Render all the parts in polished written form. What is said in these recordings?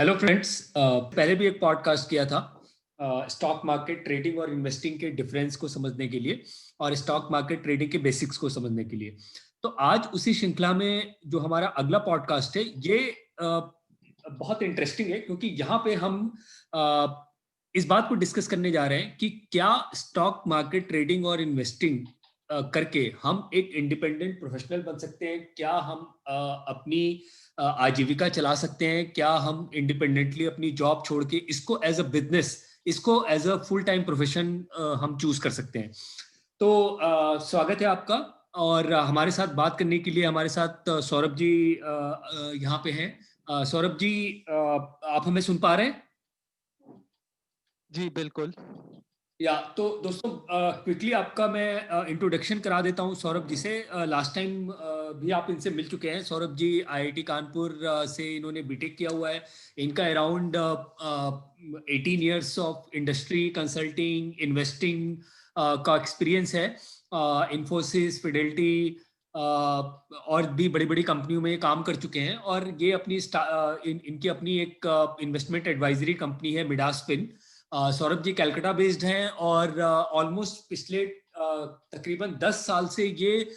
Hello friends. पहले भी एक पॉडकास्ट किया था स्टॉक मार्केट ट्रेडिंग और इन्वेस्टिंग के डिफरेंस को समझने के लिए और स्टॉक मार्केट ट्रेडिंग के बेसिक्स को समझने के लिए। तो आज उसी श्रृंखला में जो हमारा अगला पॉडकास्ट है ये बहुत इंटरेस्टिंग है, क्योंकि यहाँ पे हम अ, इस बात को डिस्कस करने जा रहे हैं कि क्या स्टॉक मार्केट ट्रेडिंग और इन्वेस्टिंग करके हम एक इंडिपेंडेंट प्रोफेशनल बन सकते हैं। क्या हम अपनी आजीविका चला सकते हैं। क्या हम इंडिपेंडेंटली अपनी जॉब छोड़ के इसको एज अ बिजनेस, इसको as a full time profession हम चूज कर सकते हैं। तो स्वागत है आपका। और हमारे साथ बात करने के लिए हमारे साथ सौरभ जी यहाँ पे हैं। सौरभ जी, आप हमें सुन पा रहे हैं? जी बिल्कुल। या तो दोस्तों, क्विकली आपका मैं इंट्रोडक्शन करा देता हूं सौरभ जी से। लास्ट टाइम भी आप इनसे मिल चुके हैं। सौरभ जी आईआईटी कानपुर से इन्होंने बीटेक किया हुआ है। इनका around 18 years of industry consulting investing का एक्सपीरियंस है। इन्फोसिस, फिडेलिटी और भी बड़ी बड़ी कंपनियों में काम कर चुके हैं। और ये इनकी अपनी एक इन्वेस्टमेंट एडवाइजरी कंपनी है, Midas fin. Saurabh ji Calcutta based हैं और ऑलमोस्ट पिछले तकरीबन 10 साल से ये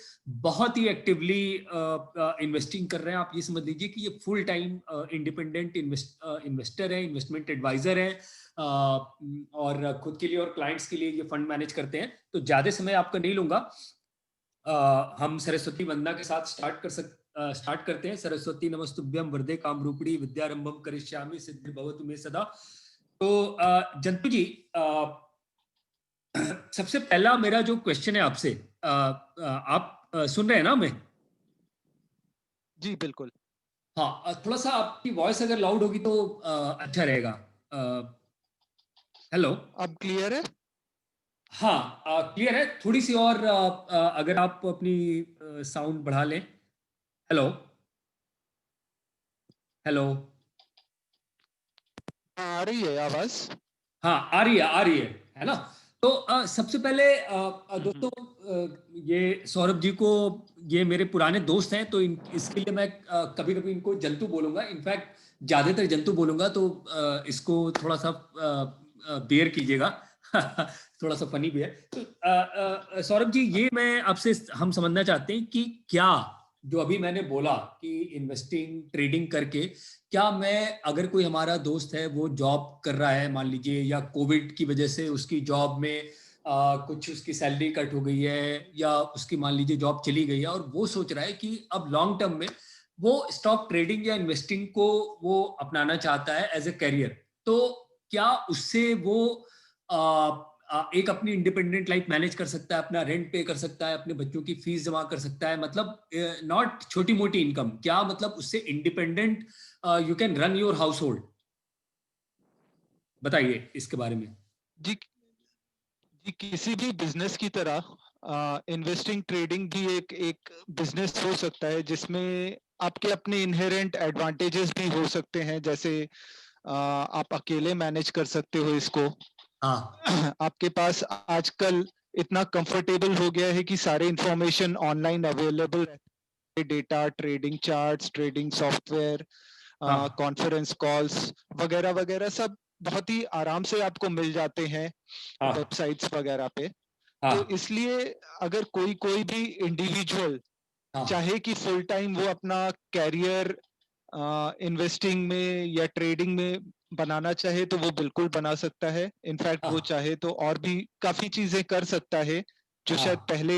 बहुत ही एक्टिवली इन्वेस्टिंग कर रहे हैं। आप ये समझ लीजिए कि ये फुल टाइम इंडिपेंडेंट इन्वेस्टर है, इन्वेस्टमेंट एडवाइजर है। और खुद के लिए और क्लाइंट्स के लिए ये फंड मैनेज करते हैं। तो ज्यादा समय आपका नहीं लूंगा। हम सरस्वती वंदना के साथ स्टार्ट करते हैं। सरस्वती नमस्तुभ्यं वरदे कामरूपिणी विद्यारंभम करिष्यामि सिद्धिर्भवतु मे सदा। तो जंतु जी, सबसे पहला मेरा जो क्वेश्चन है आपसे, आप सुन रहे हैं ना हमें? जी बिल्कुल। हाँ, थोड़ा सा आपकी वॉइस अगर लाउड होगी तो अच्छा रहेगा। हेलो। अब क्लियर है? हाँ, क्लियर है। थोड़ी सी और अगर आप अपनी साउंड बढ़ा लें। हेलो। हेलो। हाँ, आ रही है आवाज। हाँ, आ रही है ना? तो सबसे पहले दोस्तों, ये सौरभ जी को, ये मेरे पुराने दोस्त हैं, तो इसके लिए मैं कभी कभी इनको जंतु बोलूंगा। इनफैक्ट ज्यादातर जंतु बोलूंगा, तो इसको थोड़ा सा बेयर कीजिएगा। थोड़ा सा फनी भी है। तो सौरभ जी, ये मैं आपसे हम समझना चाहते हैं कि क्या जो अभी मैंने बोला कि इन्वेस्टिंग ट्रेडिंग करके, क्या मैं, अगर कोई हमारा दोस्त है वो जॉब कर रहा है मान लीजिए, या कोविड की वजह से उसकी जॉब में कुछ उसकी सैलरी कट हो गई है, या उसकी मान लीजिए जॉब चली गई है, और वो सोच रहा है कि अब लॉन्ग टर्म में वो स्टॉक ट्रेडिंग या इन्वेस्टिंग को वो अपनाना चाहता है एज ए करियर। तो क्या उससे वो एक अपनी इंडिपेंडेंट लाइफ मैनेज कर सकता है, अपना रेंट पे कर सकता है, अपने बच्चों की फीस जमा कर सकता है? मतलब नॉट छोटी मोटी इनकम, क्या मतलब उससे independent you can run your house hold? बताइए इसके बारे में। जी जी, किसी भी बिजनेस की तरह इन्वेस्टिंग ट्रेडिंग भी एक एक बिजनेस हो सकता है, जिसमें आपके अपने इनहेरेंट एडवांटेजेस भी हो सकते हैं। जैसे आप अकेले मैनेज कर सकते हो इसको। हाँ। आपके पास आजकल इतना कंफर्टेबल हो गया है कि सारे इंफॉर्मेशन ऑनलाइन अवेलेबल है। Data, trading charts, trading software, हाँ। कॉन्फ्रेंस कॉल्स वगैरह वगैरह सब बहुत ही आराम से आपको मिल जाते हैं हाँ। वेबसाइट्स वगैरह पे। तो हाँ। इसलिए अगर कोई कोई भी इंडिविजुअल हाँ। चाहे कि फुल टाइम वो अपना कैरियर इन्वेस्टिंग में या ट्रेडिंग में बनाना चाहे, तो वो बिल्कुल बना सकता है। इनफैक्ट वो हाँ। चाहे तो और भी काफी चीजें कर सकता है जो शायद हाँ। पहले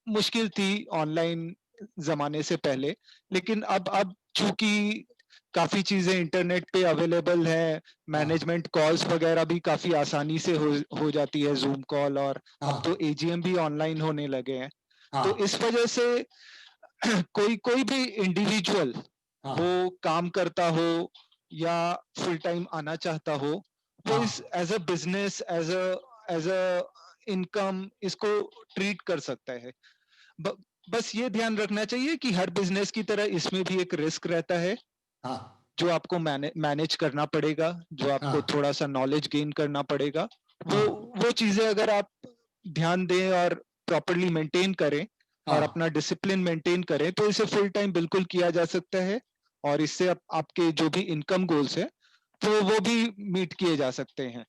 मुश्किल थी ऑनलाइन जमाने से पहले। लेकिन अब चूंकि काफी चीजें इंटरनेट पे अवेलेबल है, हाँ। मैनेजमेंट कॉल्स वगैरह भी काफी आसानी से हो जाती है, जूम कॉल, और अब तो हाँ। एजीएम भी ऑनलाइन होने लगे हैं। तो हाँ। इस वजह से कोई कोई भी इंडिविजुअल, वो हाँ। काम करता हो या फुल टाइम आना चाहता हो, वो इस हाँ। As a business, as a income इसको ट्रीट कर सकता है। ब, बस ये ध्यान रखना चाहिए कि हर बिजनेस की तरह इसमें भी एक रिस्क रहता है, हाँ। जो आपको मैनेज करना पड़ेगा, जो आपको हाँ। थोड़ा सा नॉलेज गेन करना पड़ेगा। वो हाँ। वो चीजें अगर आप ध्यान दें और प्रॉपरली मेंटेन करें और हाँ। अपना डिसिप्लिन मेंटेन करें, तो इसे फुल टाइम बिल्कुल किया जा सकता है। और इससे आपके जो भी इनकम गोल्स है तो वो भी मीट किए जा सकते हैं।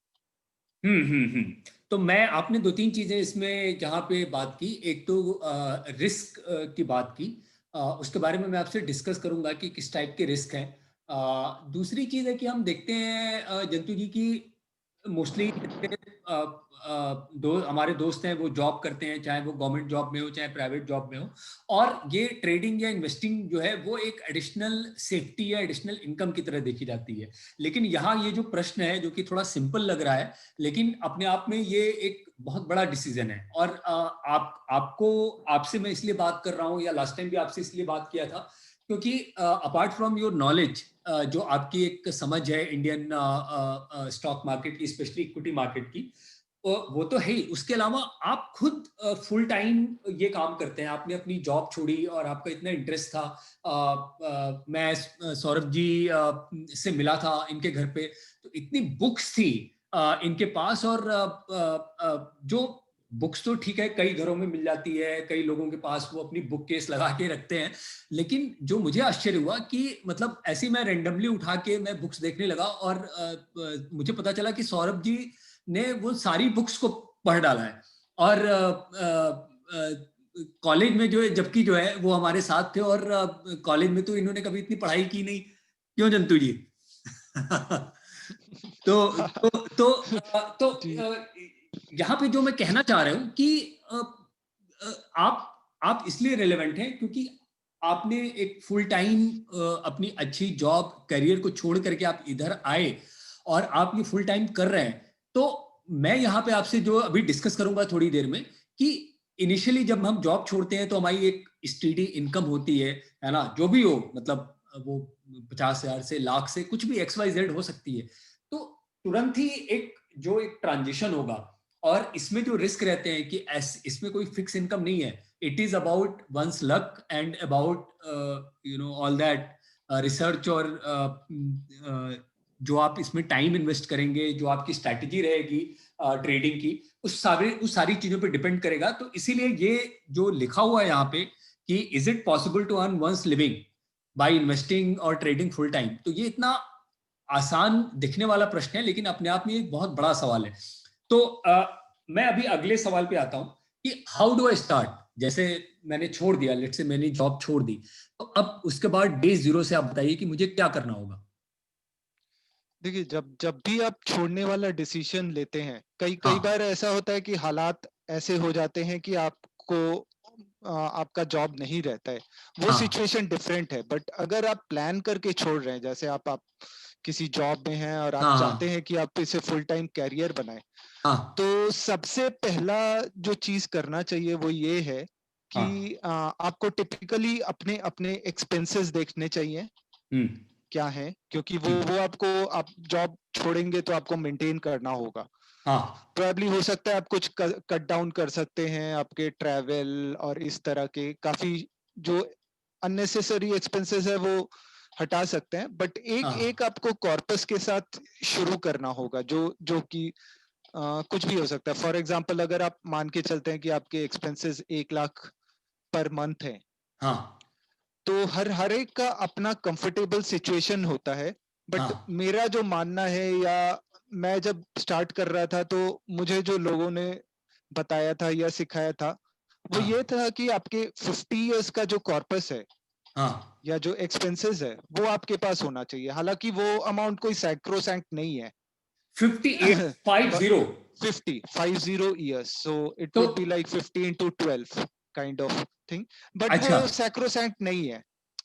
तो मैं आपने दो तीन चीजें इसमें जहाँ पे बात की, एक तो रिस्क की बात की, उसके बारे में मैं आपसे डिस्कस करूंगा कि किस टाइप के रिस्क हैं। दूसरी चीज है कि हम देखते हैं जंतु जी की मोस्टली हमारे दोस्त हैं वो जॉब करते हैं, चाहे वो गवर्नमेंट जॉब में हो चाहे प्राइवेट जॉब में हो, और ये ट्रेडिंग या इन्वेस्टिंग जो है वो एक एडिशनल सेफ्टी या एडिशनल इनकम की तरह देखी जाती है। लेकिन यहाँ ये जो प्रश्न है जो कि थोड़ा सिंपल लग रहा है, लेकिन अपने आप में ये एक बहुत बड़ा डिसीजन है। और आपसे मैं इसलिए बात कर रहा हूँ, या लास्ट टाइम भी आपसे इसलिए बात किया था, क्योंकि अपार्ट फ्रॉम योर नॉलेज, जो आपकी एक समझ है इंडियन स्टॉक मार्केट की, स्पेशली इक्विटी मार्केट की, वो तो है ही। उसके अलावा आप खुद फुल टाइम ये काम करते हैं, आपने अपनी जॉब छोड़ी और आपका इतना इंटरेस्ट था। मैं सौरभ जी से मिला था इनके घर पे, तो इतनी बुक्स थी इनके पास। और जो बुक्स तो ठीक है कई घरों में मिल जाती है, कई लोगों के पास वो अपनी बुक केस लगा के रखते हैं, लेकिन जो मुझे आश्चर्य हुआ कि मतलब ऐसे मैं रेंडमली उठा के मैं बुक्स देखने लगा, और मुझे पता चला कि सौरभ जी ने वो सारी बुक्स को पढ़ डाला है। और कॉलेज में जो है, जबकि जो है वो हमारे साथ थे, और कॉलेज में तो इन्होंने कभी इतनी पढ़ाई की नहीं, क्यों जंतु जी? तो जी यहाँ पे जो मैं कहना चाह रहा हूँ कि आप इसलिए रिलेवेंट हैं क्योंकि आपने एक फुल टाइम अपनी अच्छी जॉब करियर को छोड़ करके आप इधर आए, और आप ये फुल टाइम कर रहे हैं। तो मैं यहाँ पे आपसे जो अभी डिस्कस करूंगा थोड़ी देर में, कि इनिशियली जब हम जॉब छोड़ते हैं तो हमारी एक स्टेडी इनकम होती है ना, जो भी हो, मतलब वो 50,000 से लाख से कुछ भी XYZ हो सकती है। तो तुरंत ही एक ट्रांजिशन होगा, और इसमें जो रिस्क रहते हैं कि इसमें कोई फिक्स इनकम नहीं है। It is about one's luck and about all that research, और जो आप इसमें टाइम इन्वेस्ट करेंगे, जो आपकी स्ट्रैटेजी रहेगी ट्रेडिंग की, उस सारी चीजों पे डिपेंड करेगा। तो इसीलिए ये जो लिखा हुआ है यहाँ पे कि is it possible to earn one's living by investing और ट्रेडिंग फुल टाइम, तो ये इतना आसान दिखने वाला प्रश्न है, लेकिन अपने आप में एक बहुत बड़ा सवाल है। तो मैं अभी अगले सवाल पे आता हूं कि हाउ डू आई स्टार्ट। जैसे मैंने छोड़ दिया, लेट्स से मैंने जॉब छोड़ दी, तो अब उसके बाद डे जीरो से आप बताइए कि मुझे क्या करना होगा। देखिए, जब जब भी आप छोड़ने वाला डिसीजन लेते हैं, कई कई हाँ बार ऐसा होता है कि हालात ऐसे हो जाते हैं कि आपको आपका जॉब नहीं रहता है, वो हाँ सिचुएशन डिफरेंट है। बट अगर आप प्लान करके छोड़ रहे हैं, जैसे आप किसी जॉब में हैं और आप हाँ चाहते हाँ हैं कि आप इसे फुल टाइम कैरियर बनाएं, हाँ तो सबसे पहला जो चीज करना चाहिए वो ये है कि हाँ। आपको टिपिकली अपने अपने एक्सपेंसेस देखने चाहिए हम्म क्या है, क्योंकि वो हम्म। वो आपको, आप जॉब छोड़ेंगे तो आपको मेंटेन करना होगा। हाँ प्रोबेबली हो सकता है आप कुछ कट डाउन कर सकते हैं, आपके ट्रैवल और इस तरह के काफी जो अननेसेसरी एक्सपेंसेस है वो हटा सकते हैं। बट एक हाँ एक आपको कॉर्पस के साथ शुरू करना होगा, जो जो कि कुछ भी हो सकता है। फॉर एग्जाम्पल, अगर आप मान के चलते हैं कि आपके एक्सपेंसेस 1 लाख पर मंथ है, हाँ तो हर हर एक का अपना कंफर्टेबल सिचुएशन होता है। बट हाँ मेरा जो मानना है, या मैं जब स्टार्ट कर रहा था तो मुझे जो लोगों ने बताया था या सिखाया था वो हाँ ये था कि आपके 50 इयर्स का जो कॉर्पस है हाँ। या जो एक्सपेंसेस है वो आपके पास होना चाहिए। हालांकि वो अमाउंट कोई सैक्रोसैंक्ट नहीं है। 58 but 50। 50 years, so it तो would be like 15 to 12 kind of thing, but वो अच्छा सैक्रोसैंक्ट नहीं है।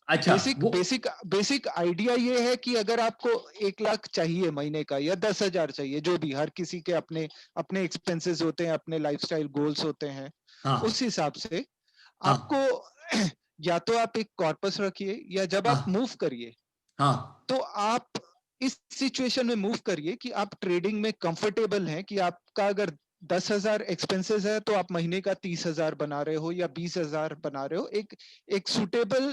अच्छा बेसिक वो बेसिक बेसिक आइडिया ये है कि अगर आपको 1 लाख चाहिए महीने का या 10,000 चाहिए, जो भी, हर किसी के अपने अपने एक्सपेंसेस होते हैं, अपने लाइफस्टाइल गोल्स होते हैं, हाँ उस हिसाब से हाँ आपको या तो आप एक कॉर्पस रखिए, या जब आप हाँ मूव करिए हाँ तो आप इस सिचुएशन में मूव करिए कि आप ट्रेडिंग में कंफर्टेबल हैं, कि आपका अगर 10,000 एक्सपेंसेस है तो आप महीने का 30,000 बना रहे हो या 20,000 बना रहे हो। एक एक सुटेबल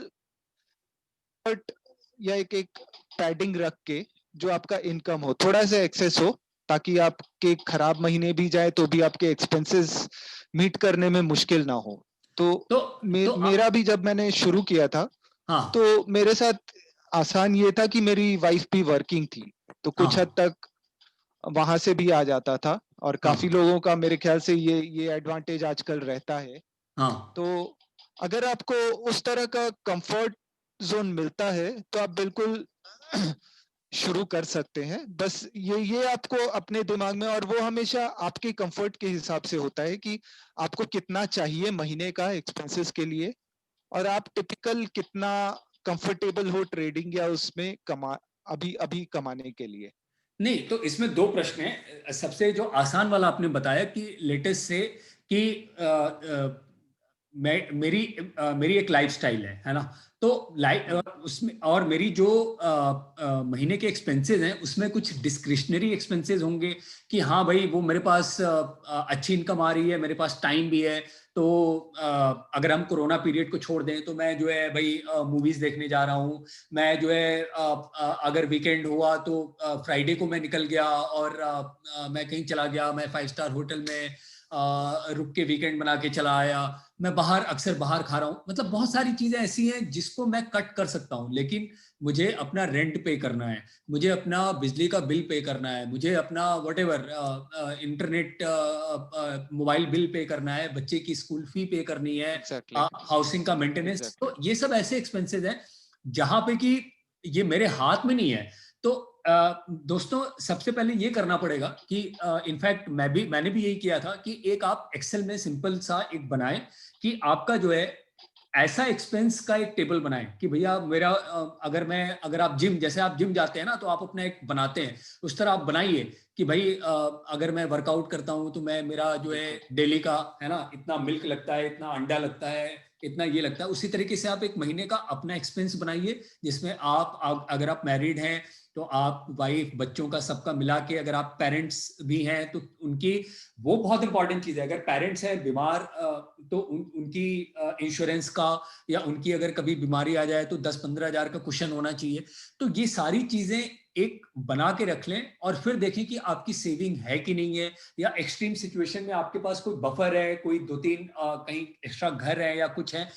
बट या एक पैडिंग रख के, जो आपका इनकम हो थोड़ा सा एक्सेस हो, ताकि आपके खराब महीने भी जाए तो भी आपके एक्सपेंसेस मीट करने में मुश्किल ना हो। तो तो मेरा भी जब मैंने शुरू किया था हाँ तो मेरे साथ आसान ये था कि मेरी वाइफ भी वर्किंग थी, तो कुछ हद हाँ तक वहां से भी आ जाता था, और काफी हाँ लोगों का मेरे ख्याल से ये एडवांटेज आजकल रहता है। हाँ। तो अगर आपको उस तरह का कंफर्ट जोन मिलता है तो आप बिल्कुल शुरू कर सकते हैं। बस ये आपको अपने दिमाग में, और वो हमेशा आपके कंफर्ट के हिसाब से होता है कि आपको कितना चाहिए महीने का एक्सपेंसेस के लिए, और आप टिपिकल कितना कंफर्टेबल हो ट्रेडिंग या उसमें कमा अभी अभी कमाने के लिए। नहीं, तो इसमें दो प्रश्न हैं। सबसे जो आसान वाला आपने बताया कि लेटेस्ट से कि मेरी एक लाइफस्टाइल है ना। तो हम्म, उसमें और मेरी जो महीने के एक्सपेंसेस हैं उसमें कुछ डिस्क्रिशनरी एक्सपेंसेस होंगे कि हाँ भाई वो मेरे पास अच्छी इनकम आ रही है, मेरे पास टाइम भी है। तो अगर हम कोरोना पीरियड को छोड़ दें तो मैं जो है भाई मूवीज देखने जा रहा हूँ। मैं जो है अगर वीकेंड हुआ तो फ्राइडे को मैं निकल गया और मैं कहीं चला गया, मैं 5 स्टार होटल में रुक के वीकेंड बना के चला आया। मैं बाहर अक्सर बाहर खा रहा हूँ। मतलब बहुत सारी चीजें ऐसी हैं जिसको मैं कट कर सकता हूँ, लेकिन मुझे अपना रेंट पे करना है, मुझे अपना बिजली का बिल पे करना है, मुझे अपना what ever internet mobile bill pay करना है, बच्चे की स्कूल फी पे करनी है, एग्जैक्टली हाउसिंग का मेंटेनेंस। एग्जैक्टली। तो ये सब ऐसे एक्सपेंसेस हैं जहां पे कि ये मेरे हाथ में नहीं है। तो दोस्तों सबसे पहले ये करना पड़ेगा कि इनफैक्ट मैंने भी यही किया था कि एक आप एक्सेल में सिंपल सा एक बनाएं कि आपका जो है ऐसा एक्सपेंस का एक टेबल बनाएं कि भैया मेरा अगर आप जिम जाते हैं ना तो आप अपना एक बनाते हैं, उस तरह आप बनाइए कि भाई अगर मैं वर्कआउट करता हूं तो मैं मेरा जो है बिल्कुल डेली का है ना इतना मिल्क लगता है, इतना अंडा लगता है, इतना ये लगता है। उसी तरीके से आप एक महीने का अपना एक्सपेंस बनाइए जिसमें अगर आप मैरिड हैं तो आप वाइफ बच्चों का सबका मिला के, अगर आप पेरेंट्स भी हैं तो उनकी, वो बहुत इंपॉर्टेंट चीज है। अगर पेरेंट्स हैं बीमार तो उनकी इंश्योरेंस का या उनकी अगर कभी बीमारी आ जाए तो 10-15 हज़ार का कुशन होना चाहिए। तो ये सारी चीजें एक बना के रख लें और फिर देखें कि आपकी सेविंग है कि नहीं है, या एक्सट्रीम सिचुएशन में आपके पास कोई बफर है, कोई 2-3 कहीं एक्स्ट्रा घर है या कुछ है।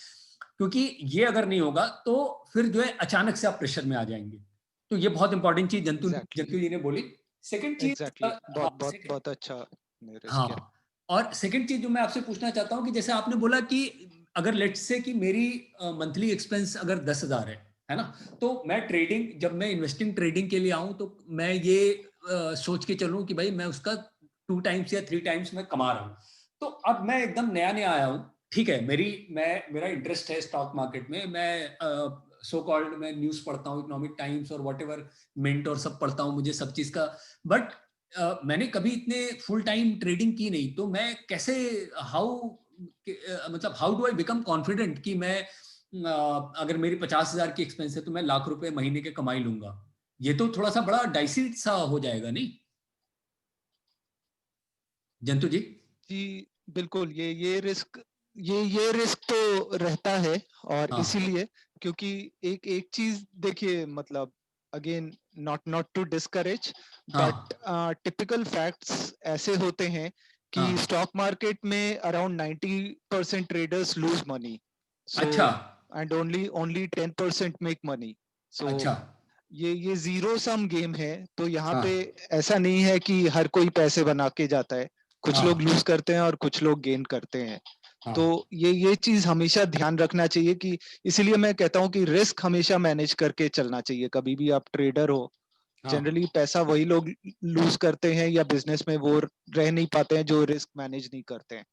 क्योंकि ये अगर नहीं होगा तो फिर जो है अचानक से आप प्रेशर में आ जाएंगे। तो ये बहुत इंपॉर्टेंट चीज जंतु एग्जैक्टली जंतु जी ने बोली। सेकंड चीज एग्जैक्टली। बहुत हाँ बहुत बहुत अच्छा ने रेस किया। हाँ, और सेकंड चीज जो मैं आपसे पूछना चाहता हूँ कि जैसे आपने बोला कि अगर लेट्स से कि मेरी मंथली एक्सपेंस अगर 10 हज़ार है ना, तो मैं ट्रेडिंग, जब मैं इन्वेस्टिंग ट्रेडिंग के लिए आऊं तो मैं ये सोच के चलूं कि भाई मैं उसका 2 टाइम्स या 3 टाइम्स मैं कमा रहा हूँ। तो अब मैं एकदम नया नया आया हूँ, ठीक है, मेरा इंटरेस्ट है स्टॉक मार्केट में, मैं सो कॉल्ड मैं न्यूज पढ़ता हूँ, इकोनॉमिक टाइम्स और वट एवर मिंट और सब पढ़ता हूँ, मुझे सब चीज का। बट मैंने कभी इतने फुल टाइम ट्रेडिंग की नहीं, तो मैं कैसे, हाउ मतलब how do I become confident कि मैं अगर मेरी 50 हज़ार की एक्सपेंस है तो मैं लाख रुपए महीने के कमाई लूंगा। ये तो थोड़ा सा बड़ा डाइसी सा हो जाएगा नहीं, जंतु जी? जी बिल्कुल, ये रिस्क तो रहता है, और हाँ इसीलिए, क्योंकि एक एक चीज देखिए, मतलब again, not not to discourage, but हाँ टिपिकल फैक्ट्स ऐसे होते हैं कि हाँ। स्टॉक मार्केट में around 90% traders lose money, so अच्छा and only only 10% make money. So अच्छा। ये जीरो सम गेम है, तो यहाँ पे हाँ ऐसा नहीं है कि हर कोई पैसे बना के जाता है। कुछ लोग हाँ लूज करते हैं और कुछ लोग गेन करते हैं। तो हाँ ये चीज हमेशा ध्यान रखना चाहिए कि, इसीलिए मैं कहता हूँ कि रिस्क हमेशा मैनेज करके चलना चाहिए। कभी भी आप ट्रेडर हो, हाँ। जनरली पैसा वही लोग लूज करते हैं या बिजनेस में वो रह नहीं पाते हैं जो रिस्क मैनेज नहीं करते हैं।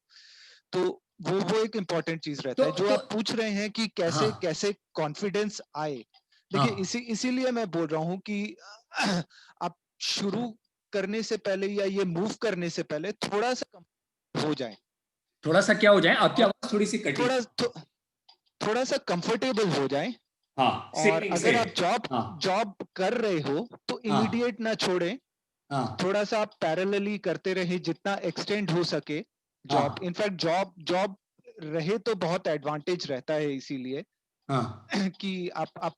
तो वो एक इम्पॉर्टेंट चीज रहता है। जो तो आप पूछ रहे हैं कि हाँ कैसे कैसे कॉन्फिडेंस आए, देखिए हाँ, इसीलिए मैं बोल रहा हूँ कि आप शुरू करने से पहले या ये मूव करने से पहले थोड़ा सा कम हो जाए, थोड़ा सा क्या हो जाए, आपकी और आवाज थोड़ी सी कटी। थोड़ा थोड़ा सा कंफर्टेबल हो जाए। हाँ और सेविंग से। अगर आप जॉब हाँ जॉब कर रहे हो तो हाँ इमीडिएट ना छोड़ें, हाँ थोड़ा सा आप पैरेलली करते रहे जितना एक्सटेंड हो सके। जॉब, हाँ इनफैक्ट जॉब जॉब रहे तो बहुत एडवांटेज रहता है, इसीलिए हाँ कि आपका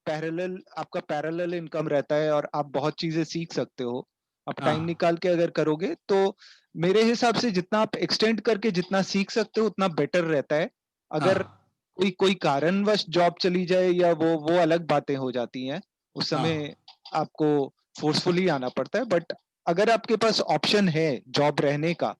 पैरेलल इनकम रहता है और आप बहुत चीजें सीख सकते हो। आप टाइम हाँ निकाल के अगर करोगे तो मेरे हिसाब से जितना आप एक्सटेंड करके जितना सीख सकते हो उतना बेटर रहता है। अगर हाँ कोई कोई कारणवश जॉब चली जाए या वो अलग बातें हो जाती हैं, उस हाँ समय आपको फोर्सफुली आना पड़ता है। बट अगर आपके पास ऑप्शन है जॉब रहने का,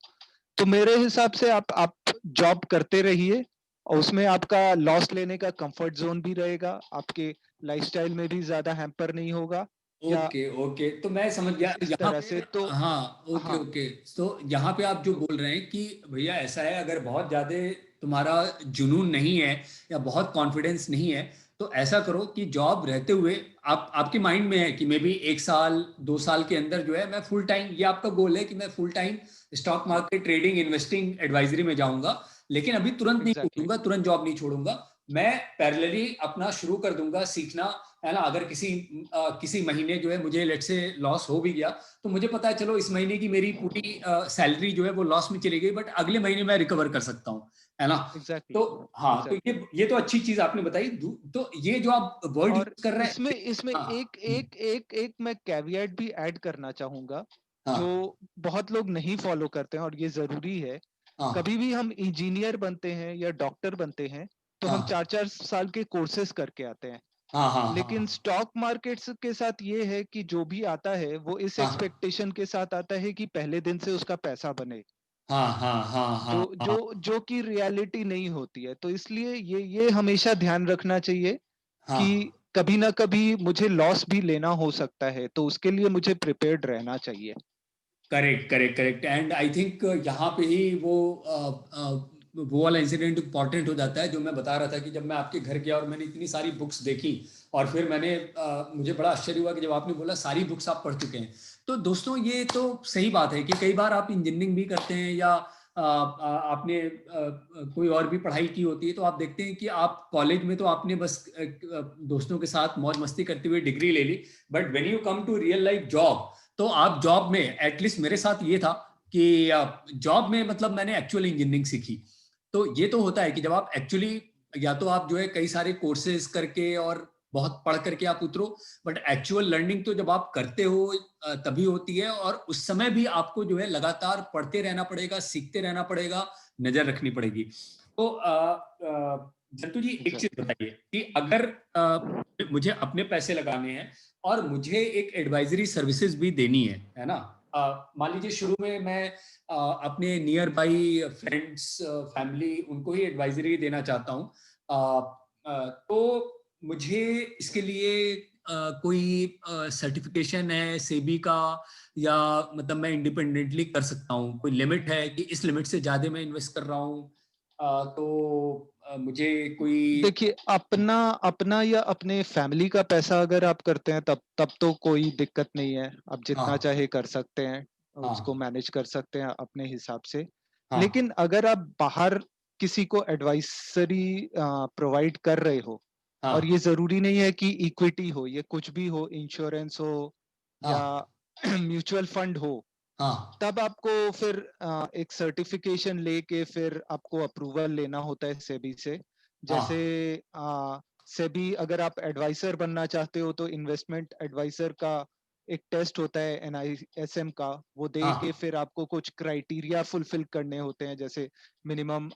तो मेरे हिसाब से आप जॉब करते रहिए, और उसमें आपका लॉस लेने का कंफर्ट जोन भी रहेगा, आपके लाइफस्टाइल में भी ज्यादा हैम्पर नहीं होगा, या ओके ओके, तो मैं समझ गया इस यहाँ तरह से। पे। तो हाँ ओके हाँ, ओके, तो यहाँ पे आप जो तो बोल रहे हैं कि भैया ऐसा है, अगर बहुत ज्यादा तुम्हारा जुनून नहीं है या बहुत कॉन्फिडेंस नहीं है, तो ऐसा करो कि जॉब रहते हुए आप, आपके माइंड में है कि मे बी 1 साल 2 साल के अंदर जो है मैं फुल टाइम, ये आपका गोल है कि मैं full time stock market trading investing advisory में जाऊंगा, लेकिन अभी तुरंत नहीं एग्जैक्टली छोड़ूंगा, तुरंत जॉब नहीं छोड़ूंगा, मैं पैरेलली अपना शुरू कर दूंगा सीखना, है ना। अगर किसी महीने जो है मुझे लेट से लॉस हो भी गया, तो मुझे पता है चलो इस महीने की मेरी पूरी सैलरी जो है वो लॉस में चली गई, बट अगले महीने मैं रिकवर कर सकता हूँ, है ना। तो एग्जैक्टली हाँ, तो एग्जैक्टली। ये तो अच्छी चीज आपने बताई। तो ये जो आप वर्ड और यूज कर रहे इसमें हैं। इसमें हाँ एक एक एक एक मैं कैविएट भी ऐड करना चाहूंगा, जो हाँ बहुत लोग नहीं फॉलो करते हैं, और ये जरूरी है। हाँ कभी भी हम इंजीनियर बनते हैं या डॉक्टर बनते हैं, तो हम हाँ 4-4 साल के कोर्सेज करके आते हैं। हाँ हाँ लेकिन हाँ स्टॉक मार्केट्स के साथ ये है कि जो भी आता है वो इस हाँ एक्सपेक्टेशन के साथ आता है कि पहले दिन से उसका पैसा बने, हाँ हाँ हाँ जो हाँ जो हाँ जो कि रियलिटी नहीं होती है। तो इसलिए ये हमेशा ध्यान रखना चाहिए हाँ। कि कभी ना कभी मुझे लॉस भी लेना हो सकता है, तो उसके लिए मुझे प्रिपेयर्ड रहना चाहिए। Correct correct correct, and I think यहाँ पे ही वो वाला इंसिडेंट इम्पॉर्टेंट हो जाता है, जो मैं बता रहा था कि जब मैं आपके घर गया और मैंने इतनी सारी बुक्स देखी, और फिर मुझे बड़ा आश्चर्य हुआ कि जब आपने बोला सारी बुक्स आप पढ़ चुके हैं। तो दोस्तों ये तो सही बात है कि कई बार आप इंजीनियरिंग भी करते हैं या आपने कोई और भी पढ़ाई की होती है, तो आप देखते हैं कि आप कॉलेज में तो आपने बस दोस्तों के साथ मौज मस्ती करते हुए डिग्री ले ली, but when you come to real life job, तो आप जॉब में, एटलीस्ट मेरे साथ ये था कि जॉब में मतलब मैंने एक्चुअल इंजीनियरिंग सीखी। तो ये तो होता है कि जब आप एक्चुअली, या तो आप जो है कई सारे कोर्सेज करके और बहुत पढ़ करके आप उतरो, बट एक्चुअल लर्निंग तो जब आप करते हो तभी होती है, और उस समय भी आपको जो है लगातार पढ़ते रहना पड़ेगा, सीखते रहना पड़ेगा, नजर रखनी पड़ेगी। तो जंतु जी एक चीज एग्जैक्टली बताइए कि अगर मुझे अपने पैसे लगाने हैं और मुझे एक एडवाइजरी सर्विसेज भी देनी है ना। मान लीजिए शुरू में मैं अपने नियर बाई फ्रेंड्स, फैमिली, उनको ही एडवाइजरी देना चाहता हूँ, तो मुझे इसके लिए कोई सर्टिफिकेशन है सेबी का, या मतलब मैं इंडिपेंडेंटली कर सकता हूँ, कोई लिमिट है कि इस लिमिट से ज्यादा मैं इन्वेस्ट कर रहा हूँ, तो मुझे कोई। देखिए, अपना अपना या अपने फैमिली का पैसा अगर आप करते हैं, तब तब तो कोई दिक्कत नहीं है, आप जितना हाँ चाहे कर सकते हैं, उसको हाँ मैनेज कर सकते हैं अपने हिसाब से। हाँ लेकिन अगर आप बाहर किसी को एडवाइसरी प्रोवाइड कर रहे हो, और हाँ ये जरूरी नहीं है कि इक्विटी हो, ये कुछ भी हो, इंश्योरेंस हो या हाँ म्यूचुअल फंड हो, हाँ तब आपको फिर एक सर्टिफिकेशन लेके फिर आपको अप्रूवल लेना होता है सेबी से। जैसे हाँ सेबी, अगर आप एडवाइसर बनना चाहते हो, तो इन्वेस्टमेंट एडवाइसर का एक टेस्ट होता है NISM का, वो दे के हाँ फिर आपको कुछ क्राइटेरिया फुलफिल करने होते हैं, जैसे मिनिमम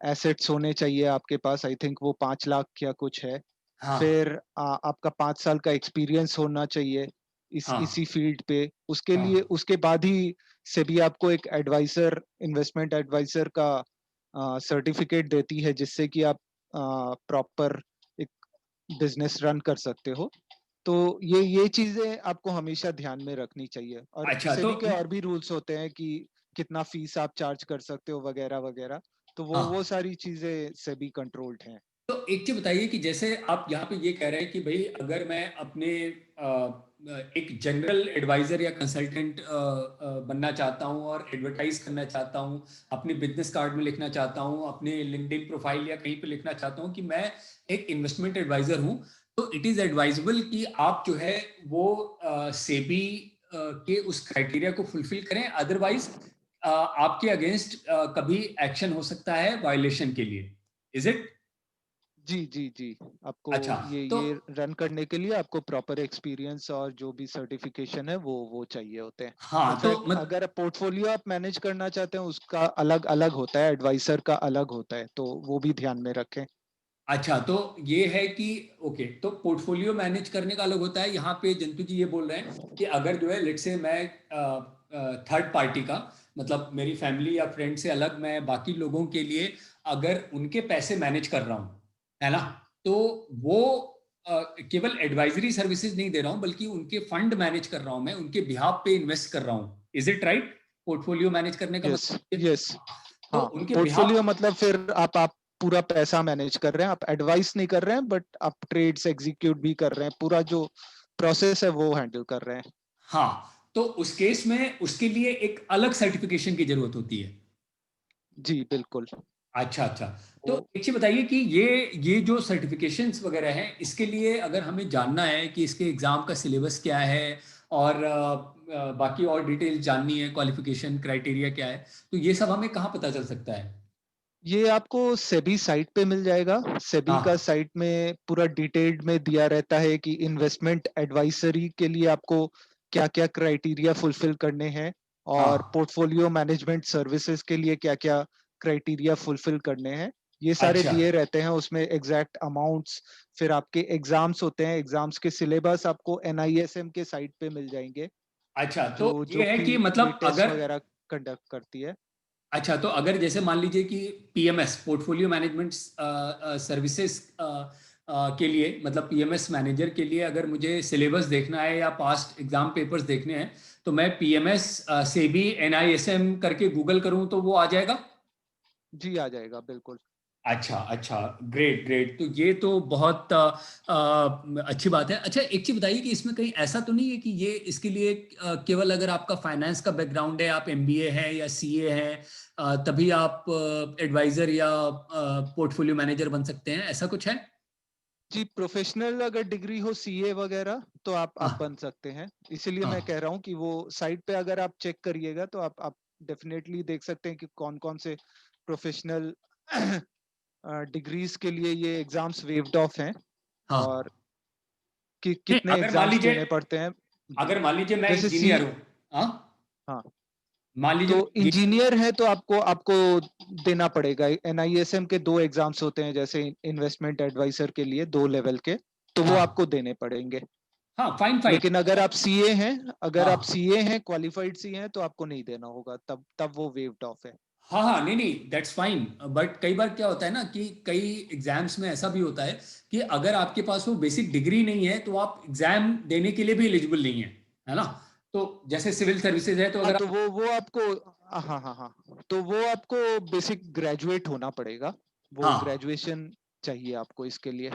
एसेट्स होने चाहिए आपके पास, आई थिंक वो 5 लाख या कुछ है। हाँ फिर आपका 5 साल का एक्सपीरियंस होना चाहिए इसी हाँ फील्ड पे। उसके लिए, हाँ उसके बाद ही सेबी आपको एक एडवाइजर, इन्वेस्टमेंट एडवाइजर का सर्टिफिकेट देती है, जिससे कि आप प्रॉपर एक बिजनेस रन कर सकते हो। तो ये चीजें आपको हमेशा ध्यान में रखनी चाहिए। और अच्छा, तो सेबी के और भी रूल्स होते हैं कि कितना फीस आप चार्ज कर सकते हो, वगैरह वगैरह। तो वो हाँ, सारी चीजें सेबी कंट्रोल्ड हैं। तो एक चीज बताइए कि जैसे आप यहाँ पे ये कह रहे हैं कि भाई अगर मैं अपने एक जनरल एडवाइजर या कंसल्टेंट बनना चाहता हूँ और एडवर्टाइज करना चाहता हूँ, अपने बिजनेस कार्ड में लिखना चाहता हूँ, अपने लिंक्डइन प्रोफाइल या कहीं पे लिखना चाहता हूँ कि मैं एक इन्वेस्टमेंट एडवाइजर हूँ, तो इट इज एडवाइजेबल कि आप जो है वो सेबी के उस क्राइटेरिया को फुलफिल करें, अदरवाइज आपके अगेंस्ट कभी एक्शन हो सकता है वायलेशन के लिए, इज इट? जी जी जी। आपको अच्छा, तो ये रन करने के लिए आपको प्रॉपर एक्सपीरियंस और जो भी सर्टिफिकेशन है वो चाहिए होते हैं। हाँ, तो इनफैक्ट अगर पोर्टफोलियो आप मैनेज करना चाहते हैं, उसका अलग अलग होता है, एडवाइसर का अलग होता है, तो वो भी ध्यान में रखें। अच्छा, तो ये है कि ओके, तो पोर्टफोलियो मैनेज करने का अलग होता है। यहाँ पे जंतु जी ये बोल रहे हैं कि अगर जो है लेट से मैं थर्ड पार्टी का, मतलब मेरी फैमिली या फ्रेंड से अलग मैं बाकी लोगों के लिए अगर उनके पैसे मैनेज कर रहा हूँ, है ना, तो वो केवल एडवाइजरी सर्विसेज नहीं दे रहा हूँ बल्कि उनके फंड मैनेज कर रहा हूँ, मैं उनके बिहाफ पे इन्वेस्ट कर रहा हूँ। Is it right? Portfolio manage करने का यस, मतलब यस। तो हाँ, उनके पोर्टफोलियो बिहाफ। मतलब फिर आप पूरा पैसा मैनेज कर रहे हैं, आप एडवाइस नहीं कर रहे हैं, बट आप ट्रेड्स एग्जीक्यूट भी कर रहे हैं, पूरा जो प्रोसेस है वो हैंडल कर रहे हैं। हाँ, तो उस केस में उसके लिए एक अलग सर्टिफिकेशन की जरूरत होती है। जी बिल्कुल। अच्छा अच्छा। तो वो एक चीज बताइए कि ये जो सर्टिफिकेशंस वगैरह हैं, इसके लिए अगर हमें जानना है कि इसके एग्जाम का सिलेबस क्या है और बाकी और डिटेल्स जाननी है, क्वालिफिकेशन क्राइटेरिया क्या है, तो ये सब हमें कहाँ पता चल सकता है? ये आपको सेबी साइट पे मिल जाएगा। सेबी का हाँ साइट में पूरा डिटेल्ड में दिया रहता है कि इन्वेस्टमेंट एडवाइजरी के लिए आपको क्या-क्या क्राइटेरिया फुलफिल करने हैं, और हाँ। पोर्टफोलियो मैनेजमेंट सर्विसेज के लिए क्या-क्या क्राइटेरिया फुलफिल करने हैं। ये सारे अच्छा दिए रहते हैं, उसमें एग्जैक्ट अमाउंट्स, फिर आपके एग्जाम्स होते हैं, एग्जाम्स के सिलेबस आपको एनआईएसएम के साइट पे मिल जाएंगे, अच्छा, तो जो जो ये है कि कि ये मतलब टेस्ट अगर, वगैरह कंडक्ट करती है। अच्छा, तो अगर जैसे मान लीजिए कि पीएमएस पोर्टफोलियो मैनेजमेंट सर्विसेज के लिए, मतलब पीएमएस मैनेजर के लिए अगर मुझे सिलेबस देखना है या पास्ट एग्जाम पेपर्स देखने हैं, तो मैं पीएमएस से भी एनआईएसएम करके गूगल करूं तो वो आ जाएगा? जी, आ जाएगा बिल्कुल। अच्छा अच्छा, ग्रेट ग्रेट। तो ये तो बहुत अच्छी बात है। अच्छा, एक चीज बताइए कि इसमें कहीं ऐसा तो नहीं है कि ये इसके लिए केवल अगर आपका फाइनेंस का बैकग्राउंड है, आप एमबीए है या सीए है, तभी आप एडवाइजर या पोर्टफोलियो मैनेजर बन सकते हैं, ऐसा कुछ है? जी, प्रोफेशनल अगर डिग्री हो सीए वगैरह तो आप हाँ बन सकते हैं। इसीलिए मैं हाँ। कह रहा हूँ कि वो साइट पे अगर आप चेक करिएगा तो आप डेफिनेटली देख सकते हैं कि कौन-कौन से प्रोफेशनल डिग्रीज के लिए ये एग्जाम्स वेव्ड ऑफ हैं, और हाँ कि नहीं, कितने एग्जाम्स देने पड़ते हैं। अगर मान लीजिए मैं जैसे सी इंजीनियर हूँ। हाँ, हाँ, मान तो लीजिए मैं इंजीनियर। इंजीनियर है तो आपको आपको देना पड़ेगा। एनआईएसएम के 2 एग्जाम्स होते हैं, जैसे इन्वेस्टमेंट एडवाइजर के लिए 2 लेवल के, तो वो हाँ आपको देने पड़ेंगे। हाँ, फाइन फाइन। लेकिन अगर आप सीए हैं, अगर आप हाँ सीए हैं, क्वालिफाइड सीए हैं, तो आपको नहीं देना होगा, तब वो वेव्ड ऑफ है। हाँ हाँ, नहीं नहीं, दैट्स फाइन। बट कई बार क्या होता है ना कि कई एग्जाम्स में ऐसा भी होता है कि अगर आपके पास वो बेसिक डिग्री नहीं है तो आप एग्जाम देने के लिए भी एलिजिबल नहीं है, है ना? तो जैसे सिविल सर्विसेज है तो हाँ, अगर तो आप। वो आपको, हाँ हाँ हाँ, तो वो आपको बेसिक ग्रेजुएट होना पड़ेगा। वो हाँ, ग्रेजुएशन चाहिए आपको इसके लिए,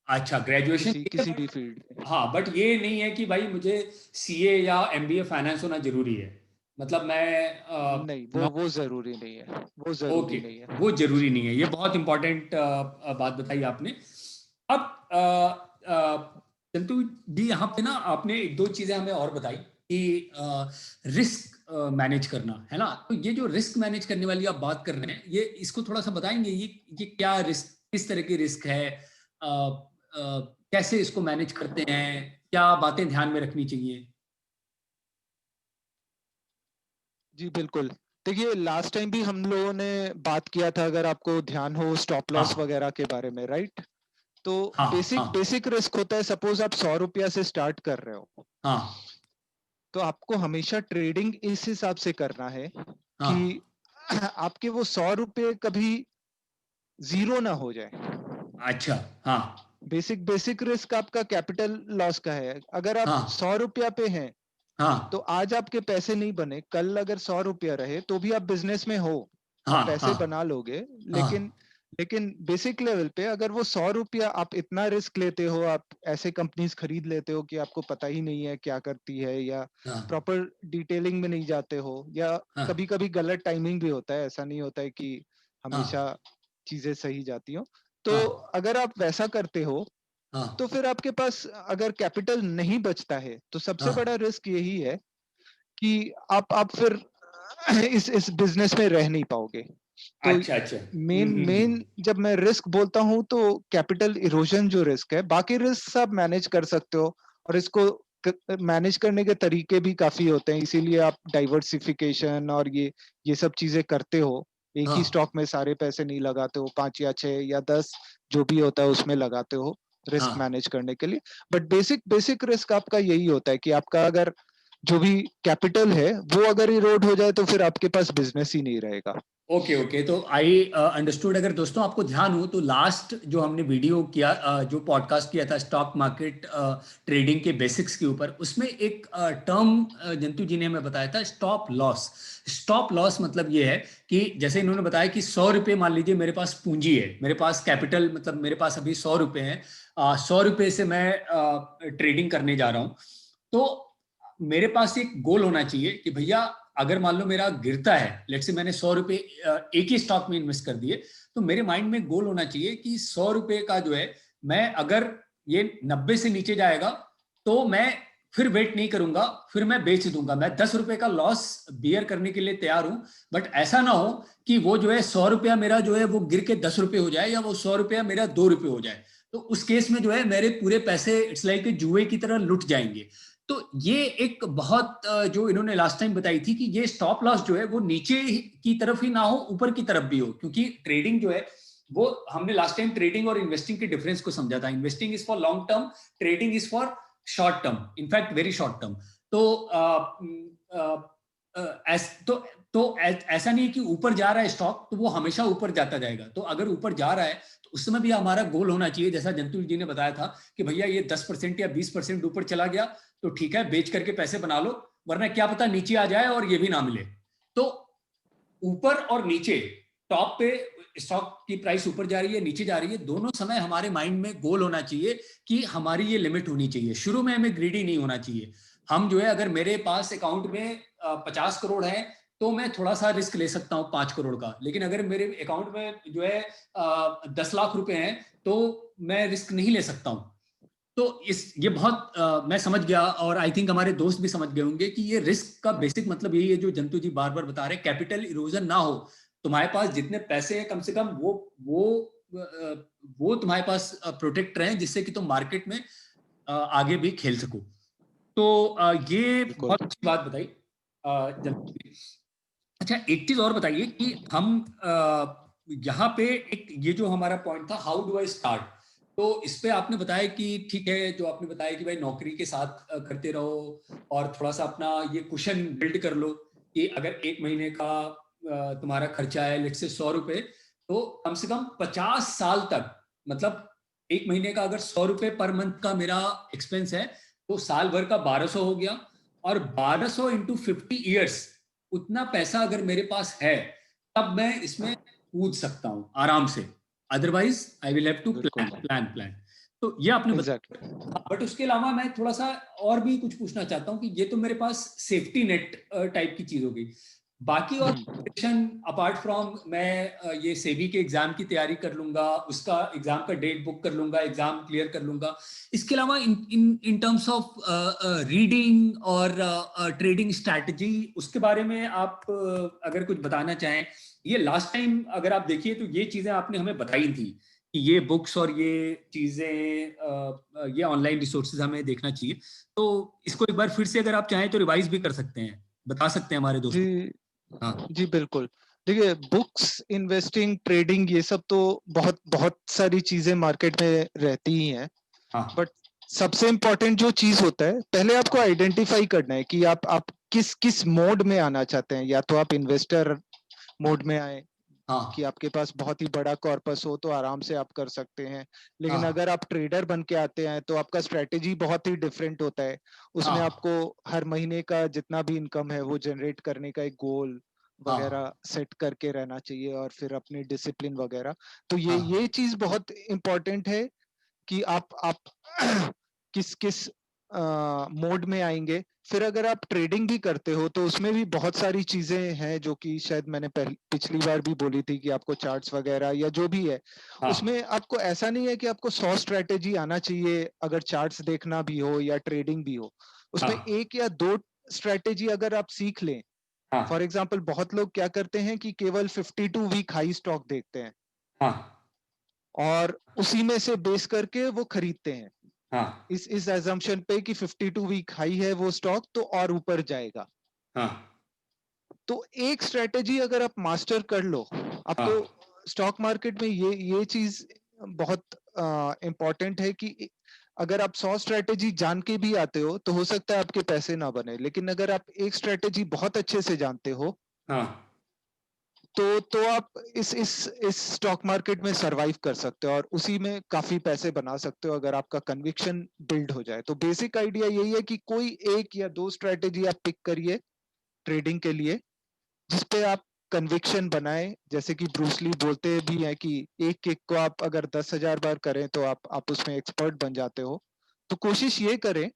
अच्छा, ग्रेजुएशन किसी चाहिए किसी बट। भी फील्ड में। हाँ, बट ये नहीं है कि भाई मुझे सीए या एमबीए फाइनेंस होना जरूरी है। मतलब मैं नहीं, वो जरूरी नहीं है, वो ओके, जरूरी नहीं है। वो जरूरी जी नहीं है। ये बहुत इंपॉर्टेंट बात बताई आपने। अब चंतु जी, यहाँ पे ना आपने एक दो चीजें हमें और बताई कि रिस्क मैनेज करना, है ना? तो ये जो रिस्क मैनेज करने वाली आप बात कर रहे हैं, ये इसको थोड़ा सा बताएंगे, ये क्या रिस्क, किस तरह की रिस्क है, कैसे इसको मैनेज करते हैं, क्या बातें ध्यान में रखनी चाहिए? जी बिल्कुल। देखिए, लास्ट टाइम भी हम लोगों ने बात किया था, अगर आपको ध्यान हो, स्टॉप लॉस हाँ वगैरह के बारे में, राइट? तो हाँ बेसिक हाँ बेसिक रिस्क होता है, सपोज आप 100 रुपया से स्टार्ट कर रहे हो, हाँ तो आपको हमेशा ट्रेडिंग इस हिसाब से करना है कि हाँ। आपके वो 100 रुपये कभी जीरो ना हो जाए। अच्छा। हाँ बेसिक बेसिक रिस्क आपका कैपिटल लॉस का है। अगर आप हाँ 100 रुपया पे हैं, तो हाँ आज आपके पैसे नहीं बने, कल अगर 100 रुपया रहे तो भी आप बिजनेस में हो, आप हाँ पैसे हाँ बना लोगे। लेकिन हाँ लेकिन बेसिक लेवल पे अगर वो 100 रुपया आप इतना रिस्क लेते हो, आप ऐसे कंपनीज खरीद लेते हो कि आपको पता ही नहीं है क्या करती है, या हाँ प्रॉपर डिटेलिंग में नहीं जाते हो, या हाँ कभी कभी गलत टाइमिंग भी होता है, ऐसा नहीं होता है कि हमेशा हाँ चीजें सही जाती हो, तो हाँ अगर आप वैसा करते हो, तो हाँ फिर आपके पास अगर कैपिटल नहीं बचता है, तो सबसे हाँ। बड़ा रिस्क यही है कि आप फिर इस बिजनेस में रह नहीं पाओगे। तो अच्छा अच्छा। मेन मेन जब मैं रिस्क बोलता हूँ, तो कैपिटल इरोजन जो रिस्क है, बाकी रिस्क आप मैनेज कर सकते हो, और इसको मैनेज करने के तरीके भी काफी होते हैं, इसीलिए आप डाइवर्सिफिकेशन और ये सब चीजें करते हो एक हाँ ही स्टॉक में सारे पैसे नहीं लगाते हो, 5 या 6 या 10 जो भी होता है उसमें लगाते हो रिस्क हाँ मैनेज करने के लिए। बट बेसिक बेसिक रिस्क आपका यही होता है कि आपका अगर जो भी कैपिटल है वो अगर इरोड हो जाए तो फिर आपके पास बिजनेस ही नहीं रहेगा। ओके ओके, तो आई अंडरस्टूड। अगर दोस्तों आपको ध्यान हो तो लास्ट जो हमने वीडियो किया, जो पॉडकास्ट किया था स्टॉक मार्केट ट्रेडिंग के बेसिक्स के ऊपर, उसमें एक टर्म जंतु जी ने हमें बताया था, स्टॉप लॉस। स्टॉप लॉस मतलब ये है कि जैसे इन्होंने बताया कि 100 रुपये, मान लीजिए मेरे पास पूंजी है, मेरे पास कैपिटल, मतलब मेरे पास अभी 100 रुपये हैं, 100 रुपये से मैं ट्रेडिंग करने जा रहा हूँ। तो मेरे पास एक गोल होना चाहिए कि भैया अगर मान लो मेरा गिरता है, लेट्स से मैंने 100 रुपये एक ही स्टॉक में इन्वेस्ट कर दिए, तो मेरे माइंड में गोल होना चाहिए कि 100 रुपये का जो है, मैं अगर ये 90 से नीचे जाएगा तो मैं फिर वेट नहीं करूंगा, फिर मैं बेच दूंगा। मैं 10 रुपए का लॉस बियर करने के लिए तैयार हूं, बट ऐसा ना हो कि वो जो है 100 रुपया मेरा जो है वो गिर के 10 रुपए हो जाए, या वो 100 रुपया मेरा 2 रुपए हो जाए। तो उस केस में जो है मेरे पूरे पैसे इट्स लाइक जुए की तरह लुट जाएंगे। तो ये एक बहुत जो इन्होंने लास्ट टाइम बताई थी कि ये स्टॉप लॉस जो है वो नीचे की तरफ ही ना हो, ऊपर की तरफ भी हो, क्योंकि ट्रेडिंग जो है वो, हमने लास्ट टाइम ट्रेडिंग और इन्वेस्टिंग के डिफरेंस को समझा था। Investing is for long term, trading is for short term, in fact very short term. तो ऐसा नहीं है कि ऊपर जा रहा है स्टॉक तो वो हमेशा ऊपर जाता जाएगा। तो अगर ऊपर जा रहा है तो उस समय भी हमारा गोल होना चाहिए, जैसा जंतु जी ने बताया था कि भैया ये 10% या 20% ऊपर चला गया तो ठीक है, बेच करके पैसे बना लो, वरना क्या पता नीचे आ जाए और ये भी ना मिले। तो ऊपर और नीचे, टॉप पे स्टॉक की प्राइस ऊपर जा रही है, नीचे जा रही है, दोनों समय हमारे माइंड में गोल होना चाहिए कि हमारी ये लिमिट होनी चाहिए। शुरू में हमें ग्रीडी नहीं होना चाहिए। हम जो है, अगर मेरे पास अकाउंट में 50 करोड़ है तो मैं थोड़ा सा रिस्क ले सकता हूँ 5 करोड़ का, लेकिन अगर मेरे अकाउंट में जो है 10 लाख रुपए हैं तो मैं रिस्क नहीं ले सकता हूँ। तो इस ये बहुत मैं समझ गया, और आई थिंक हमारे दोस्त भी समझ गए होंगे कि ये रिस्क का बेसिक मतलब यही है जो जंतु जी बार बार बता रहे हैं, कैपिटल इरोजन ना हो। तुम्हारे पास जितने पैसे हैं कम से कम वो तुम्हारे पास प्रोटेक्ट रहे, जिससे कि तुम मार्केट में आगे भी खेल सको। तो ये बिल्कुल। बहुत अच्छी बात बताई जंतु जी। अच्छा, एक चीज और बताइए कि हम यहाँ पे एक ये जो हमारा पॉइंट था, हाउ डू आई स्टार्ट, तो इस पे आपने बताया कि ठीक है, जो आपने बताया कि भाई नौकरी के साथ करते रहो और थोड़ा सा अपना ये कुशन बिल्ड कर लो, कि अगर एक महीने का तुम्हारा खर्चा है लेट से 100 रुपए, तो कम से कम 50 साल तक, मतलब एक महीने का अगर 100 रुपए पर मंथ का मेरा एक्सपेंस है, तो साल भर का 1200 हो गया, और 1200 इंटू 50 ईयर्स, उतना पैसा अगर मेरे पास है तब मैं इसमें कूद सकता हूं आराम से। Otherwise I will have to बिल्कुल। प्लान। तो ये आपने एग्जैक्टली। बताया, बट उसके अलावा मैं थोड़ा सा और भी कुछ पूछना चाहता हूँ कि ये तो मेरे पास सेफ्टी नेट टाइप की चीज हो गई। बाकी और अपार्ट फ्रॉम, मैं ये सेबी के एग्जाम की तैयारी कर लूंगा, उसका एग्जाम का डेट बुक कर लूंगा, एग्जाम क्लियर कर लूंगा। इसके अलावा इन इन इन टर्म्स ऑफ रीडिंग और ट्रेडिंग स्ट्रैटेजी, उसके बारे में आप अगर कुछ बताना चाहें। ये लास्ट टाइम अगर आप देखिए तो ये चीजें आपने हमें बताई थी कि ये बुक्स और ये चीजें, ये ऑनलाइन रिसोर्सेज हमें देखना चाहिए। तो इसको एक बार फिर से अगर आप चाहें तो रिवाइज भी कर सकते हैं, बता सकते हैं हमारे दोस्तों जी को। हाँ जी बिल्कुल। देखिए बुक्स, इन्वेस्टिंग, ट्रेडिंग, ये सब तो बहुत बहुत सारी चीजें मार्केट में रहती ही हैं। हाँ बट सबसे इम्पोर्टेंट जो चीज होता है, पहले आपको आइडेंटिफाई करना है कि आप किस किस मोड में आना चाहते हैं। या तो आप इन्वेस्टर मोड में आए कि हाँ आपके पास बहुत ही बड़ा कॉर्पस हो तो आराम से आप कर सकते हैं। लेकिन हाँ अगर आप ट्रेडर बन के आते हैं तो आपका स्ट्रेटेजी बहुत ही डिफरेंट होता है। उसमें हाँ आपको हर महीने का जितना भी इनकम है वो जनरेट करने का एक गोल हाँ वगैरह सेट करके रहना चाहिए, और फिर अपनी डिसिप्लिन वगैरह। तो ये हाँ चीज बहुत इम्पोर्टेंट है कि आप किस किस मोड में आएंगे। फिर अगर आप ट्रेडिंग भी करते हो तो उसमें भी बहुत सारी चीजें हैं जो कि शायद मैंने पिछली बार भी बोली थी कि आपको चार्ट्स वगैरह या जो भी है, हाँ उसमें आपको ऐसा नहीं है कि आपको 100 स्ट्रेटेजी आना चाहिए अगर चार्ट्स देखना भी हो या ट्रेडिंग भी हो। उसमें हाँ एक या दो स्ट्रेटेजी अगर आप सीख लें। फॉर हाँ एग्जाम्पल बहुत लोग क्या करते हैं कि केवल 52 वीक हाई स्टॉक देखते हैं हाँ और उसी में से बेस करके वो खरीदते हैं हाँ इस एजम्पशन पे कि 52 वीक हाई है वो स्टॉक तो और ऊपर जाएगा। हाँ तो एक स्ट्रेटेजी अगर आप मास्टर कर लो, अब हाँ तो स्टॉक मार्केट में ये चीज बहुत इम्पोर्टेंट है कि अगर आप 100 स्ट्रेटेजी जान के भी आते हो तो हो सकता है आपके पैसे ना बने, लेकिन अगर आप एक स्ट्रेटेजी बहुत अच्छे से जानते हो हाँ तो आप इस स्टॉक मार्केट में सरवाइव कर सकते हो और उसी में काफी पैसे बना सकते हो अगर आपका कन्विक्शन बिल्ड हो जाए। तो बेसिक आइडिया यही है कि कोई एक या दो स्ट्रेटेजी आप पिक करिए ट्रेडिंग के लिए, जिसपे आप कन्विक्शन बनाए। जैसे कि ब्रूस ली बोलते भी हैं कि एक किक को आप अगर 10,000 बार करें तो आप उसमें एक्सपर्ट बन जाते हो। तो कोशिश ये करें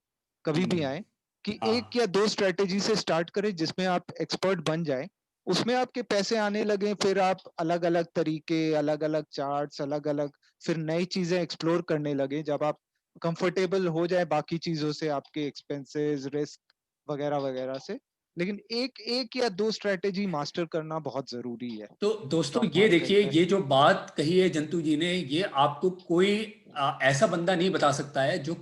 कभी भी आए कि हाँ। एक या दो स्ट्रेटेजी से स्टार्ट करें जिसमें आप एक्सपर्ट बन जाए, उसमें आपके पैसे आने लगे, फिर आप अलग अलग तरीके, अलग अलग चार्ट्स, अलग अलग फिर नई चीजें एक्सप्लोर करने लगे। जब आप कंफर्टेबल हो जाए बाकी चीजों से, आपके एक्सपेंसेस, रिस्क वगैरह वगैरह से, लेकिन एक एक या दो स्ट्रेटेजी मास्टर करना बहुत जरूरी है तो दोस्तों स्टॉक ये मार्केट देखिए, में। ये जो बात कही है जंतु जी ने, ये आपको कोई ऐसा बंदा नहीं बता सकता है जो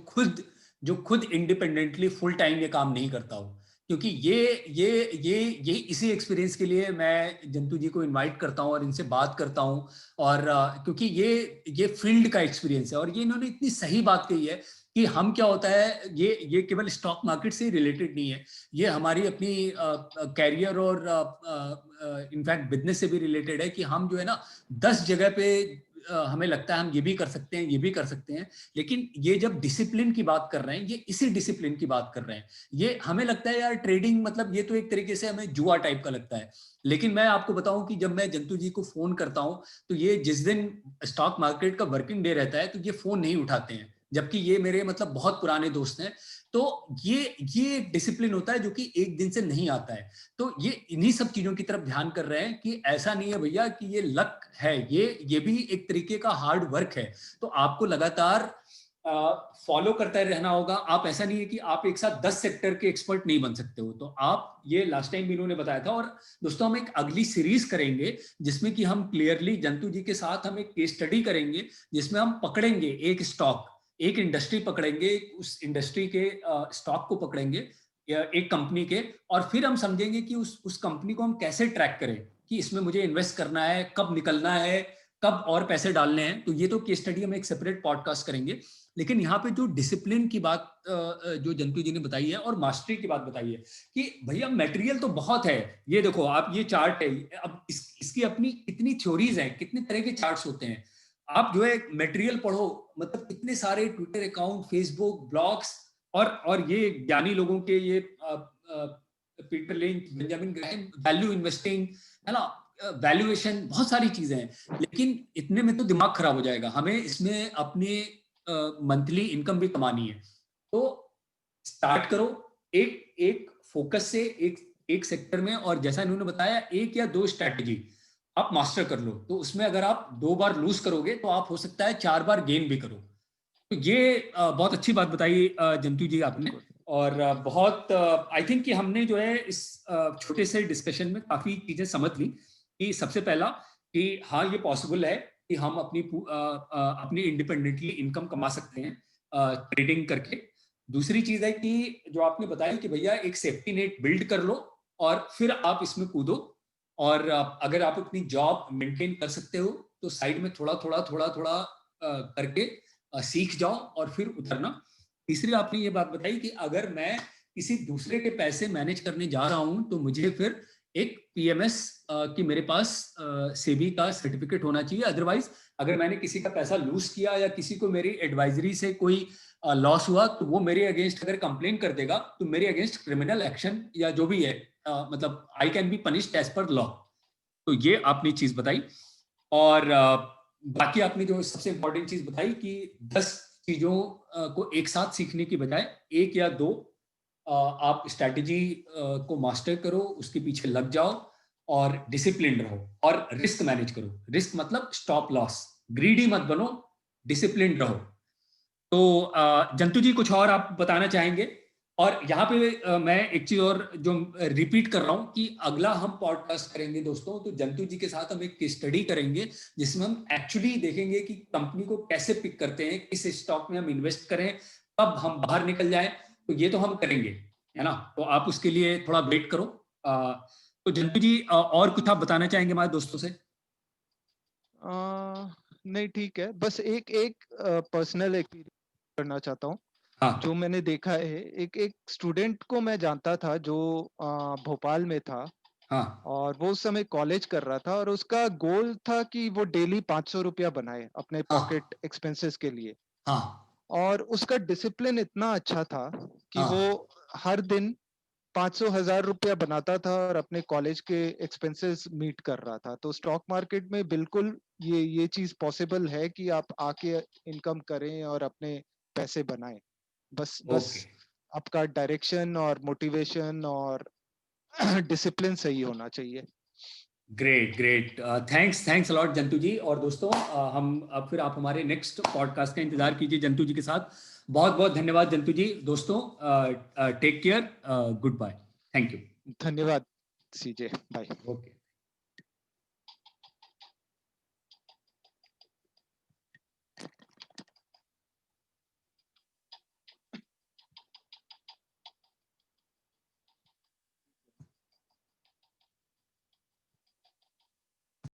खुद इंडिपेंडेंटली फुल टाइम ये काम नहीं करता हो। क्योंकि ये इसी एक्सपीरियंस के लिए मैं जंतु जी को इनवाइट करता हूँ और इनसे बात करता हूँ। और क्योंकि ये फील्ड का एक्सपीरियंस है, और ये इन्होंने इतनी सही बात कही है कि हम क्या होता है, ये केवल स्टॉक मार्केट से रिलेटेड नहीं है, ये हमारी अपनी कैरियर और इनफैक्ट बिजनेस से भी रिलेटेड है। कि हम जो है ना 10 जगह पे हमें लगता है हम ये भी कर सकते हैं, ये भी कर सकते हैं, लेकिन ये जब डिसिप्लिन की बात कर रहे हैं, ये इसी डिसिप्लिन की बात कर रहे हैं। ये हमें लगता है यार ट्रेडिंग मतलब ये तो एक तरीके से हमें जुआ टाइप का लगता है। लेकिन मैं आपको बताऊं कि जब मैं जंतु जी को फोन करता हूं, तो ये जिस दिन स्टॉक मार्केट का वर्किंग डे रहता है तो ये फोन नहीं उठाते हैं, जबकि ये मेरे मतलब बहुत पुराने दोस्त हैं। तो ये डिसिप्लिन होता है जो कि एक दिन से नहीं आता है। तो ये इन्हीं सब चीजों की तरफ ध्यान कर रहे हैं कि ऐसा नहीं है भैया कि ये लक है, ये भी एक तरीके का हार्ड वर्क है। तो आपको लगातार फॉलो करते रहना होगा। आप ऐसा नहीं है कि आप एक साथ 10 सेक्टर के एक्सपर्ट नहीं बन सकते हो। तो आप ये लास्ट टाइम भी इन्होंने बताया था। और दोस्तों हम एक अगली सीरीज करेंगे जिसमें कि हम क्लियरली जंतु जी के साथ हम एक केस स्टडी करेंगे, जिसमें हम पकड़ेंगे एक स्टॉक, एक इंडस्ट्री पकड़ेंगे, उस इंडस्ट्री के स्टॉक को पकड़ेंगे या एक कंपनी के, और फिर हम समझेंगे कि उस कंपनी को हम कैसे ट्रैक करें कि इसमें मुझे इन्वेस्ट करना है, कब निकलना है, कब और पैसे डालने हैं। तो ये तो केस स्टडी हम एक सेपरेट पॉडकास्ट करेंगे। लेकिन यहाँ पे जो डिसिप्लिन की बात जो जंतु जी ने बताई है और मास्टरी की बात बताई है कि भैया मटेरियल तो बहुत है। ये देखो आप, ये चार्ट है, अब इसकी अपनी कितनी थ्योरीज हैं, कितने तरह के चार्ट्स होते हैं। आप जो है मटेरियल पढ़ो, मतलब कितने सारे ट्विटर अकाउंट, फेसबुक, ब्लॉग्स, और ये ज्ञानी लोगों के, ये Peter lynch, Benjamin Graham, value investing, है ना, वैल्यूएशन, बहुत सारी चीजें हैं। लेकिन इतने में तो दिमाग खराब हो जाएगा, हमें इसमें अपने मंथली इनकम भी कमानी है। तो स्टार्ट करो एक एक फोकस से, एक सेक्टर में, और जैसा इन्होंने बताया एक या दो स्ट्रैटेजी आप मास्टर कर लो। तो उसमें अगर आप 2 बार लूज करोगे तो आप हो सकता है 4 बार गेन भी करो। तो ये बहुत अच्छी बात बताई जंतु जी आपने। बिल्कुल। और बहुत आई थिंक कि हमने जो है इस छोटे से डिस्कशन में काफी चीजें समझ ली। कि सबसे पहला कि हाँ ये पॉसिबल है कि हम अपनी इंडिपेंडेंटली इनकम कमा सकते हैं ट्रेडिंग करके। दूसरी चीज है कि जो आपने बताया कि भैया एक सेफ्टी नेट बिल्ड कर लो और फिर आप इसमें कूदो। और अगर आप अपनी जॉब मेंटेन कर सकते हो तो साइड में थोड़ा थोड़ा थोड़ा थोड़ा करके सीख जाओ और फिर उतरना। तीसरी आपने ये बात बताई कि अगर मैं किसी दूसरे के पैसे मैनेज करने जा रहा हूं तो मुझे फिर एक पीएमएस की मेरे पास सेबी का सर्टिफिकेट होना चाहिए। अदरवाइज अगर मैंने किसी का पैसा लूज किया या किसी को मेरी एडवाइजरी से कोई लॉस हुआ तो वो मेरे अगेंस्ट अगर कंप्लेन कर देगा तो मेरे अगेंस्ट क्रिमिनल एक्शन या जो भी है, मतलब I can be punished as per law. तो ये आपने चीज बताई। और बाकी आपने जो सबसे इंपॉर्टेंट चीज बताई कि 10 चीजों को एक साथ सीखने की बजाय एक या दो आप स्ट्रैटेजी को मास्टर करो, उसके पीछे लग जाओ और डिसिप्लिन रहो और रिस्क मैनेज करो। रिस्क मतलब स्टॉप लॉस, ग्रीडी मत बनो, डिसिप्लिन रहो। तो जंतु जी कुछ और आप बताना चाहेंगे? और यहाँ पे मैं एक चीज और जो रिपीट कर रहा हूँ कि अगला हम पॉडकास्ट करेंगे दोस्तों, तो जंतु जी के साथ हम एक स्टडी करेंगे जिसमें हम एक्चुअली देखेंगे कि कंपनी को कैसे पिक करते हैं, किस स्टॉक में हम इन्वेस्ट करें, कब हम बाहर निकल जाए। तो ये तो हम करेंगे, है ना। तो आप उसके लिए थोड़ा वेट करो। तो जंतु जी और कुछ आप बताना चाहेंगे हमारे दोस्तों से? नहीं, ठीक है, बस एक एक पर्सनल एक्सपीरियंस करना चाहता हूँ। हाँ जो मैंने देखा है, एक एक स्टूडेंट को मैं जानता था जो भोपाल में था, हाँ और वो उस समय कॉलेज कर रहा था, और उसका गोल था कि वो डेली 500 रुपया बनाए अपने हाँ पॉकेट एक्सपेंसेस के लिए। हाँ और उसका डिसिप्लिन इतना अच्छा था कि वो हाँ। हर दिन 500 हजार रुपया बनाता था और अपने कॉलेज के एक्सपेंसेस मीट कर रहा था। तो स्टॉक मार्केट में बिल्कुल ये चीज पॉसिबल है कि आप आके इनकम करें और अपने पैसे बनाएं। बस बस ओके, आपका डायरेक्शन और मोटिवेशन और डिसिप्लिन सही होना चाहिए। Great great. थैंक्स अलॉट जंतु जी। और दोस्तों हम अब फिर आप हमारे नेक्स्ट पॉडकास्ट का इंतजार कीजिए जंतु जी के साथ। बहुत बहुत धन्यवाद जंतु जी। दोस्तों take care, good bye, thank you. धन्यवाद सीजे, बाय। ओके।